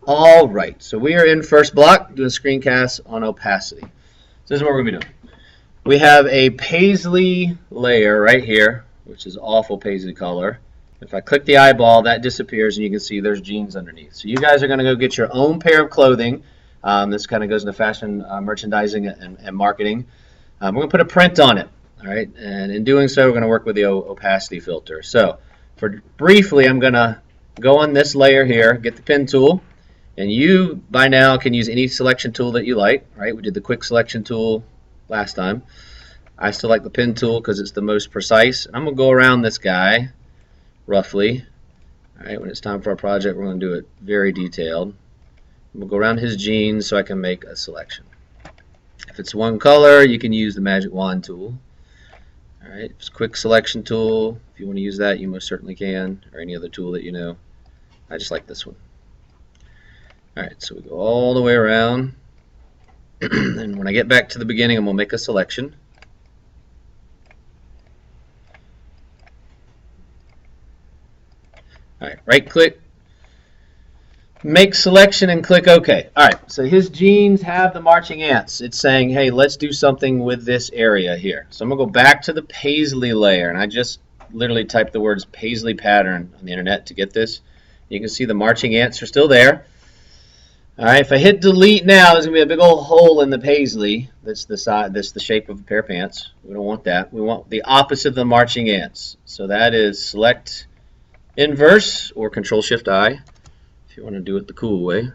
All right, so we are in first block doing screencasts on opacity. So this is what we're going to be doing. We have a paisley layer right here, which is awful paisley color. If I click the eyeball, that disappears, and you can see there's jeans underneath. So you guys are going to go get your own pair of clothing. This kind of goes into fashion merchandising and marketing. We're going to put a print on it, all right? And in doing so, we're going to work with the opacity filter. So briefly, I'm going to go on this layer here, get the pen tool, and you, by now, can use any selection tool that you like, right? We did the quick selection tool last time. I still like the pen tool because it's the most precise. And I'm going to go around this guy, roughly. All right, when it's time for our project, we're going to do it very detailed. We'll go around his jeans so I can make a selection. If it's one color, you can use the magic wand tool. All right, it's a quick selection tool. If you want to use that, you most certainly can, or any other tool that you know. I just like this one. All right, so we go all the way around. And when I get back to the beginning, I'm going to make a selection. All right, right click, make selection, and click OK. All right, so his jeans have the marching ants. It's saying, hey, let's do something with this area here. So I'm going to go back to the paisley layer, and I just literally typed the words paisley pattern on the internet to get this. You can see the marching ants are still there. All right, if I hit delete now, there's going to be a big old hole in the paisley. That's the side. That's the shape of a pair of pants. We don't want that. We want the opposite of the marching ants. So that is select inverse or Control-Shift-I if you want to do it the cool way.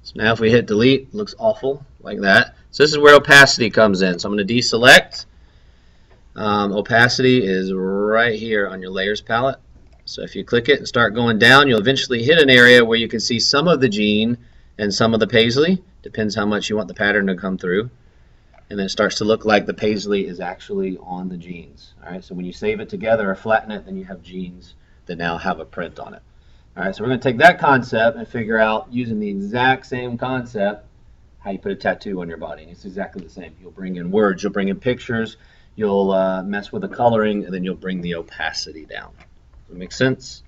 So now if we hit delete, it looks awful like that. So this is where opacity comes in. So I'm going to deselect. Opacity is right here on your layers palette. So if you click it and start going down, you'll eventually hit an area where you can see some of the jean and some of the paisley. Depends how much you want the pattern to come through. And then it starts to look like the paisley is actually on the jeans. All right, so when you save it together or flatten it, then you have jeans that now have a print on it. All right, so we're going to take that concept and figure out, using the exact same concept, how you put a tattoo on your body. And it's exactly the same. You'll bring in words, you'll bring in pictures, you'll mess with the coloring, and then you'll bring the opacity down. Does that make sense?